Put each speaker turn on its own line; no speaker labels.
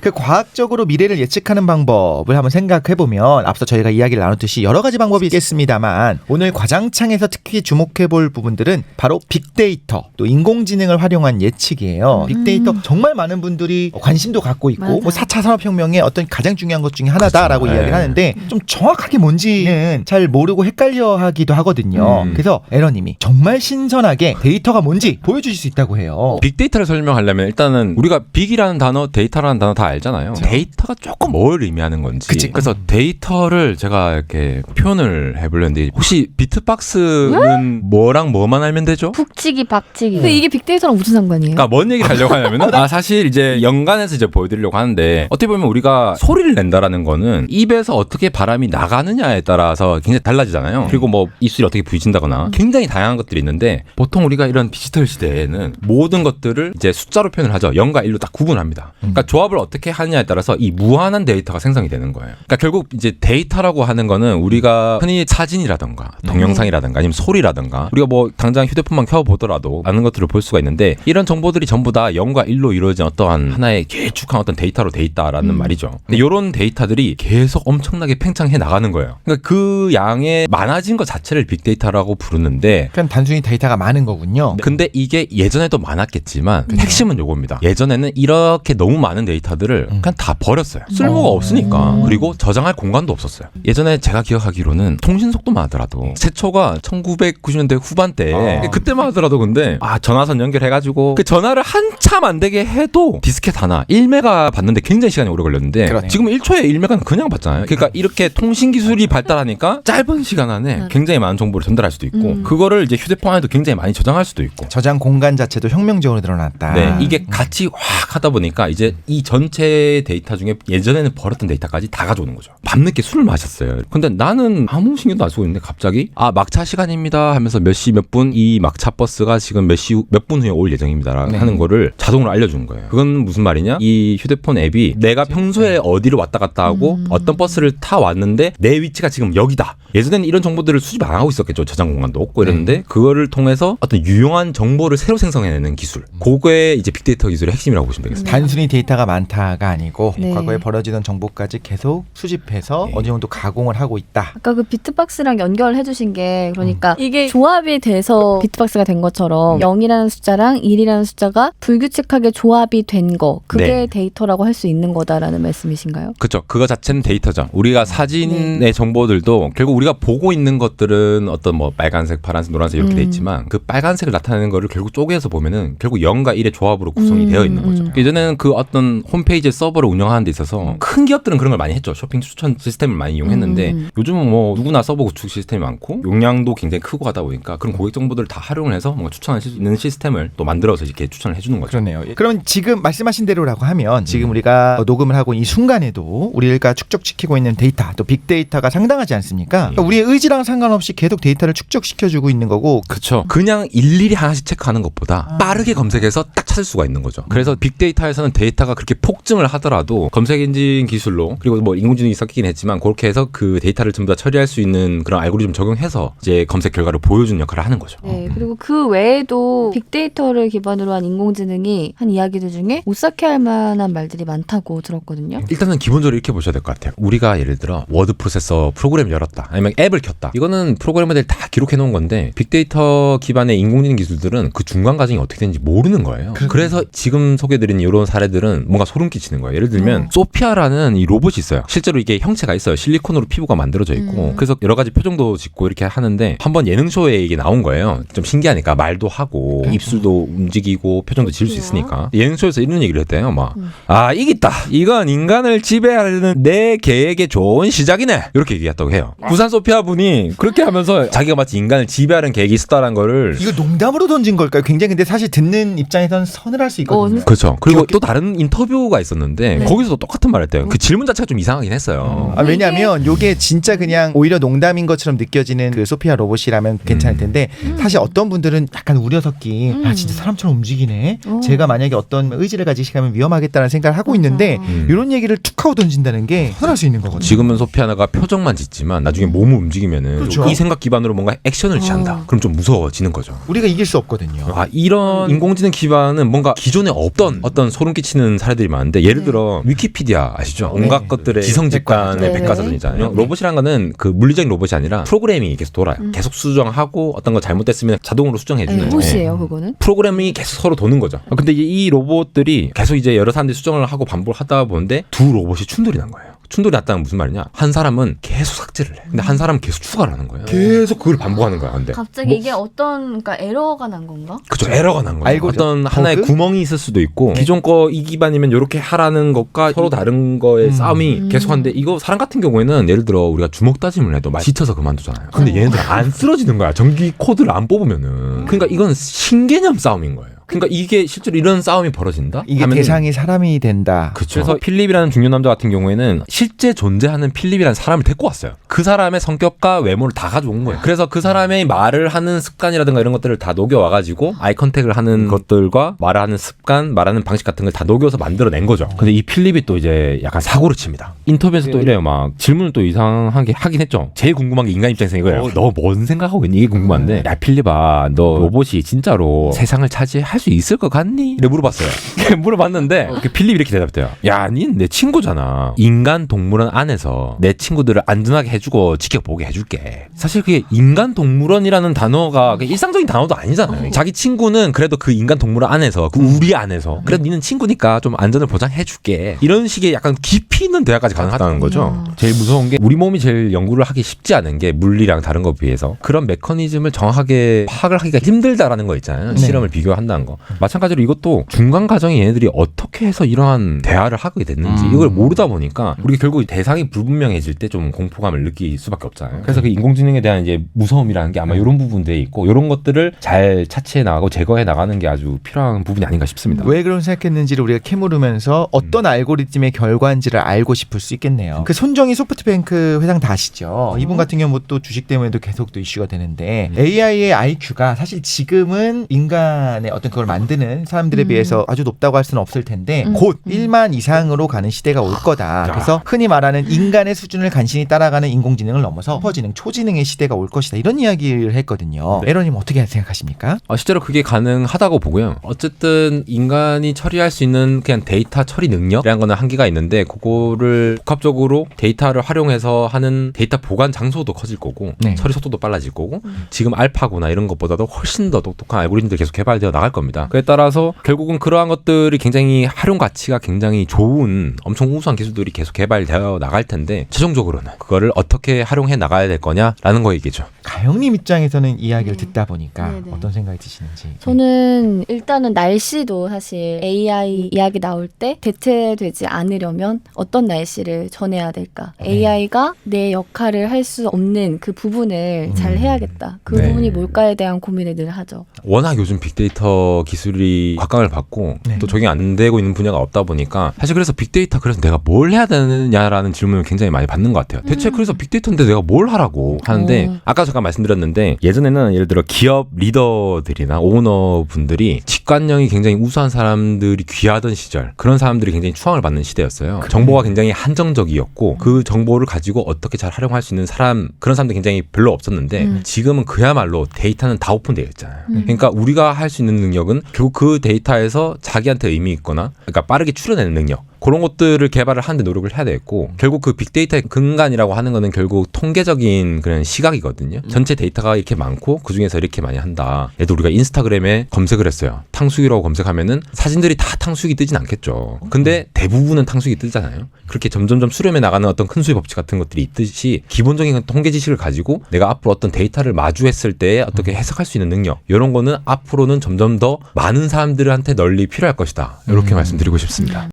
그 과학적으로 미래를 예측하는 방법을 한번 생각해보면 앞서 저희가 이야기를 나눴듯이 여러 가지 방법이 있겠습니다만 오늘 과장창에서 특히 주목해볼 부분들은 바로 빅데이터 또 인공지능을 활용한 예측이에요. 빅데이터 정말 많은 분들이 관심도 갖고 있고 뭐 4차 산업혁명의 어떤 가장 중요한 것 중에 하나다라고
그렇죠.
이야기를 하는데 좀 정확하게 뭔지는 잘 모르고 헷갈려 하기도 하거든요. 그래서 에러님이 정말 신선하게 데이터가 뭔지 보여주실 수 있다고 해요.
빅데이터를 설명하려면 일단은 우리가 빅이라는 단어, 데이터라는 단어 다 알잖아요. 데이터가 조금 뭘 의미하는 건지.
그치.
그래서 데이터를 제가 이렇게 표현을 해보려는데 혹시 비트박스는 뭐랑 뭐만 알면 되죠?
북치기 박치기. 근데 이게 빅데이터랑 무슨 상관이에요?
그러니까 뭔 얘기를 하려고 하냐면은 사실 이제 연간에서 이제 보여드리려고 하는데 어떻게 보면 우리가 소리를 낸다라는 거는 입에서 어떻게 바람이 나가느냐에 따라서 굉장히 달라지잖아요. 그리고 뭐 입술이 어떻게 부딪힌다거나 굉장히 다양한 것들이 있는데 보통 우리가 이런 디지털 시대에는 모든 것들을 이제 숫자로 표현을 하죠. 0과 1로 딱 구분합니다. 그러니까 조합을 어떻게 하느냐에 따라서 이 무한한 데이터가 생성이 되는 거예요. 그러니까 결국 이제 데이터라고 하는 거는 우리가 흔히 사진이라든가 동영상이라든가 아니면 소리라든가 우리가 뭐 당장 휴대폰만 켜보더라도 아는 것들을 볼 수가 있는데 이런 정보들이 전부 다 0과 1로 이루어진 어떠한 하나의 길쭉한 어떤 데이터로 돼 있다라는 말이죠. 근데 이런 데이터들이 계속 엄청나게 팽창해 나가는 거예요. 그러니까 그 양의 많아진 것 자체를 빅데이터라고 부르는데
그냥 단순히 데이터가 많은 거군요.
근데 이게 예전에도 많았겠지만 핵심은 요겁니다. 예전에는 이렇게 너무 많은 데이터들을 그냥 다 버렸어요. 쓸모가 없으니까. 그리고 저장할 공간도 없었어요. 예전에 제가 기억하기로는 통신 속도만 하더라도 최초가 1990년대 후반대 그때만 하더라도 근데 전화선 연결해가지고 그 전화를 한참 안 되게 해도 디스켓 하나 1메가 받는데 굉장히 시간이 오래 걸렸는데
그러네.
지금 1초에 1메가는 그냥 받잖아요. 그러니까 이렇게 통신 기술이 발달하니까 짧은 시간 안에 굉장히 많은 정보를 전달할 수도 있고 그거를 이제 휴대폰 안에도 굉장히 많이 저장할 수도 있고
저장 공간 자체도 혁명적으로 늘어났다.
네, 이게 같이 확 하다 보니까 이제 이 전체 데이터 중에 예전에는 버렸던 데이터까지 다 가져오는 거죠. 밤늦게 술을 마셨어요. 근데 나는 아무 신경도 안 쓰고 있는데 갑자기 막차 시간입니다 하면서 몇 시 몇 분 이 막차 버스가 지금 몇 분 후에 올 예정입니다
네.
하는 거를 자동으로 알려주는 거예요. 그건 무슨 말이냐? 이 휴대폰 앱이 내가 평소에 어디를 왔다 갔다 하고 어떤 버스를 타 왔는데 내 위치가 지금 여기다. 예전에는 이런 정보들을 수집 안 하고 있었겠죠. 저장 공간도 없고 이랬는데 그거를 통해서 어떤 유용한 정보를 새로 생성해내는 기술. 그게 이제 빅데이터 기술의 핵심이라고 보시면 되겠습니다.
단순히 데이터가 많다가 아니고
네.
과거에 벌어지던 정보까지 계속 수집해서 어느 정도 가공을 하고 있다.
아까 그 비트박스랑 연결해 주신 게 그러니까 이게 조합이 돼서 비트박스가 된 것처럼 0이라는 숫자랑 1이라는 숫자가 불규칙하게 조합이 된 거 그게
네.
데이터라고 할 수 있는 거다라는 말씀이신가요?
그렇죠. 그거 자체는 데이터죠. 우리가 사진의 정보들도 결국 우리가 보고 있는 것들은 어떤 뭐 빨간색, 파란색, 노란색 이렇게 돼 있지만 그 빨간색을 나타내는 거를 결국 쪼개서 보면은 결국 0과 1의 조합으로 구성이 되어 있는 거죠. 예전에는 그 어떤 홈페이지 서버를 운영하는 데 있어서 큰 기업들은 그런 걸 많이 했죠. 쇼핑 추천 시스템을 많이 이용했는데 요즘은 뭐 누구나 서버 구축 시스템이 많고 용량도 굉장히 크고 하다 보니까 그런 고객 정보들을 다 활용을 해서 뭔가 추천할 수 있는 시스템을 또 만들어서 이렇게 추천을 해주는 거죠.
그러네요. 그러면 지금 말씀하신 대로라고 하면 지금 우리가 녹음을 하고 이 순간에도 우리가 축적시키고 있는 데이터 또 빅데이터가 상당하지 않습니까? 그러니까 우리의 의지랑 상관없이 계속 데이터를 축적시켜주고 있는 거고
그렇죠. 그냥 일일이 하나씩 체크하는 것보다 빠르게 검색해서 딱 찾을 수가 있는 거죠. 그래서 빅데이터에서는 데이터가 그렇게 폭증을 하더라도 검색 엔진 기술로 그리고 뭐 인공지능이 섞이긴 했지만 그렇게 해서 그 데이터를 전부 다 처리할 수 있는 그런 알고리즘 적용해서 이제 검색 결과를 보여주는 역할을 하는 거죠.
네, 그리고 그 외에도 빅데이터를 기반으로 한 인공지능이 한 이야기들 중에 오싹해 할 만한 말들이 많다고 들었거든요.
일단은 기본적으로 이렇게 보셔야 될 것 같아요. 우리가 예를 들어 워드 프로세서 프로그램 열었다 아니면 앱을 켰다. 이거는 프로그래머들이 다 기록해 놓은 건데 빅데이터 기반의 인공지능 기술들은 그 중간 과정이 어떻게 되는지 모르는 거예요. 그래서 지금 소개드린 이런 사례들은 뭔가 소름 끼치는 거예요. 예를 들면 소피아라는 이 로봇이 있어요. 실제로 이게 형체가 있어요. 실리콘으로 피부가 만들어져 있고 그래서 여러 가지 표정도 짓고 이렇게 하는데 한번 예능쇼에 이게 나온 거예요. 좀 신기하니까 말도 하고 입술도 움직이고 표정도 지을 수 있으니까 예능쇼에서 이런 얘기를 했대요. 막 이겼다. 이건 인간을 지배하려는 내 계획의 좋은 시작이네. 이렇게 얘기했다고 해요. 부산 소피아 분이 그렇게 하면서 자기가 마치 인간을 지배하는 계획이 있었다는 거를
이거 농담으로 던진 걸까요? 굉장히 근데 사실 듣는 입장에서는 서늘할 수 있거든요.
그렇죠. 그리고 또 다른 인터뷰가 있었는데 거기서도 똑같은 말을 했대요. 그 질문 자체가 좀 이상하긴 했어요.
왜냐하면 이게 진짜 그냥 오히려 농담인 것처럼 느껴지는 그 소피아 로봇이라면 괜찮을 텐데 사실 어떤 분들은 약간 우려 섞인 진짜 사람처럼 움직이네. 제가 만약에 어떤 의지를 가지시면 위험하겠다는 생각을 하고 있는데 이런 얘기를 툭 하고 던진다는 게 서늘할 수 있는 거거든요.
지금은 소피아나가 표정만 짓지만 나중에 몸을 움직이면은
그렇죠.
이 생각 기반으로 뭔가 액션을 취한다. 그럼 좀 무서워지는 거죠.
우리가 이길 수 없거든요.
이런 인공지능 기반은 뭔가 기존에 없던 어떤 소름 끼치는 사례들이 많은데 예를 들어 위키피디아 아시죠? 온갖 것들의 지성 집단의
네.
백과사전이잖아요. 로봇이란 거는 그 물리적인 로봇이 아니라 프로그램이 계속 돌아요. 계속 수정하고 어떤 거 잘못됐으면 자동으로 수정해주는
로봇이에요, 그거는.
프로그램이 계속 서로 도는 거죠. 근데 이 로봇들이 계속 이제 여러 사람들이 수정을 하고 반복을 하다 보는데 두 로봇이 충돌이 난 거예요. 충돌이 났다는 무슨 말이냐? 한 사람은 계속 삭제를 해. 근데 한 사람은 계속 추가를 하는 거예요. 계속 그걸 반복하는 거야. 근데
갑자기 이게 그러니까 에러가 난 건가?
그쵸, 에러가 난 거예요.
알고
어떤 하나의
버그?
구멍이 있을 수도 있고 기존 거 이 기반이면 이렇게 하라는 것과 서로 다른 거의 싸움이 계속하는데 이거 사람 같은 경우에는 예를 들어 우리가 주먹 다짐을 해도 막 지쳐서 그만두잖아요. 근데 얘네들 안 쓰러지는 거야. 전기 코드를 안 뽑으면은. 그러니까 이건 신개념 싸움인 거예요. 그러니까 이게 실제로 이런 싸움이 벌어진다?
이게
하면은
대상이 사람이 된다.
그쵸. 그래서 필립이라는 중년 남자 같은 경우에는 실제 존재하는 필립이라는 사람을 데리고 왔어요. 그 사람의 성격과 외모를 다 가져온 거예요. 그래서 그 사람의 말을 하는 습관이라든가 이런 것들을 다 녹여와가지고 아이 컨택을 하는 것들과 말을 하는 습관, 말하는 방식 같은 걸 다 녹여서 만들어낸 거죠. 근데 이 필립이 또 이제 약간 사고를 칩니다. 인터뷰에서 또 이래요. 막 질문을 또 이상하게 하긴 했죠. 제일 궁금한 게 인간 입장에서 이거예요. 너 뭔 생각하고 있니? 이게 궁금한데 야 필립아 너 로봇이 진짜로 세상을 차지할 수 있을 것 같니? 이래 물어봤어요. 물어봤는데 필립이 이렇게 대답해요. 야, 닌 내 친구잖아. 인간 동물원 안에서 내 친구들을 안전하게 해주고 지켜보게 해줄게. 사실 그게 인간 동물원이라는 단어가 일상적인 단어도 아니잖아요. 자기 친구는 그래도 그 인간 동물원 안에서 그 우리 안에서 그래도 니는 친구니까 좀 안전을 보장해줄게. 이런 식의 약간 깊이 있는 대화까지 가능하다는 거죠. 제일 무서운 게 우리 몸이 제일 연구를 하기 쉽지 않은 게 물리랑 다른 것에 비해서 그런 메커니즘을 정확하게 파악을 하기가 힘들다라는 거 있잖아요.
네.
실험을 비교한다는 거. 마찬가지로 이것도 중간 과정에 얘네들이 어떻게 해서 이러한 대화를 하게 됐는지 이걸 모르다 보니까 우리가 결국 대상이 불분명해질 때 좀 공포감을 느낄 수밖에 없잖아요. 그래서 그 인공지능에 대한 이제 무서움이라는 게 아마 이런 부분들에 있고 이런 것들을 잘 차치해 나가고 제거해 나가는 게 아주 필요한 부분이 아닌가 싶습니다.
왜 그런 생각했는지를 우리가 캐물으면서 어떤 알고리즘의 결과인지를 알고 싶을 수 있겠네요. 그 손정희 소프트뱅크 회장 다 아시죠? 이분 같은 경우 또 주식 때문에도 계속 또 이슈가 되는데 AI의 IQ가 사실 지금은 인간의 어떤 그걸 만드는 사람들에 비해서 아주 높다고 할 수는 없을 텐데 곧 1만 이상으로 가는 시대가 올 거다. 그래서 흔히 말하는 인간의 수준을 간신히 따라가는 인공지능을 넘어서 슈퍼지능, 초지능의 시대가 올 것이다. 이런 이야기를 했거든요. 에러님 어떻게 생각하십니까?
실제로 그게 가능하다고 보고요. 어쨌든 인간이 처리할 수 있는 그냥 데이터 처리 능력이라는 거는 한계가 있는데 그거를 복합적으로 데이터를 활용해서 하는 데이터 보관 장소도 커질 거고
네.
처리 속도도 빨라질 거고 지금 알파고나 이런 것보다도 훨씬 더 똑똑한 알고리즘들이 계속 개발되어 나갈 겁니다. 그에 따라서 결국은 그러한 것들이 굉장히 활용 가치가 굉장히 좋은 엄청 우수한 기술들이 계속 개발되어 나갈 텐데 최종적으로는 그거를 어떻게 활용해 나가야 될 거냐라는 거이겠죠.
가영님 입장에서는 이야기를 듣다 보니까
네네.
어떤 생각이 드시는지.
저는 일단은 날씨도 사실 AI 이야기 나올 때 대체되지 않으려면 어떤 날씨를 전해야 될까? AI가 내 역할을 할 수 없는 그 부분을 잘 해야겠다. 그
네.
부분이 뭘까에 대한 고민을 늘 하죠.
워낙 요즘 빅데이터 기술이 곽강을 받고
네.
또 적용 안 되고 있는 분야가 없다 보니까 사실 그래서 빅데이터 그래서 내가 뭘 해야 되느냐라는 질문을 굉장히 많이 받는 것 같아요. 대체 그래서 빅데이터인데 내가 뭘 하라고 하는데 아까 잠깐 말씀드렸는데 예전에는 예를 들어 기업 리더들이나 오너 분들이 직관력이 굉장히 우수한 사람들이 귀하던 시절 그런 사람들이 굉장히 추앙을 받는 시대였어요. 정보가 굉장히 한정적이었고 그 정보를 가지고 어떻게 잘 활용할 수 있는 사람 그런 사람들이 굉장히 별로 없었는데 지금은 그야말로 데이터는 다 오픈되어 있잖아요. 그러니까 우리가 할 수 있는 능력은 결국 그 데이터에서 자기한테 의미 있거나 그러니까 빠르게 추려내는 능력 그런 것들을 개발을 하는데 노력을 해야 되겠고 결국 그 빅데이터의 근간이라고 하는 거는 결국 통계적인 그런 시각이거든요. 전체 데이터가 이렇게 많고 그중에서 이렇게 많이 한다. 예를 들어 우리가 인스타그램에 검색을 했어요. 탕수육이라고 검색하면은 사진들이 다 탕수육이 뜨진 않겠죠. 근데 대부분은 탕수육이 뜨잖아요. 그렇게 점점점 수렴해 나가는 어떤 큰 수의 법칙 같은 것들이 있듯이 기본적인 통계 지식을 가지고 내가 앞으로 어떤 데이터를 마주했을 때 어떻게 해석할 수 있는 능력 이런 거는 앞으로는 점점 더 많은 사람들한테 널리 필요할 것이다. 이렇게 말씀드리고 싶습니다.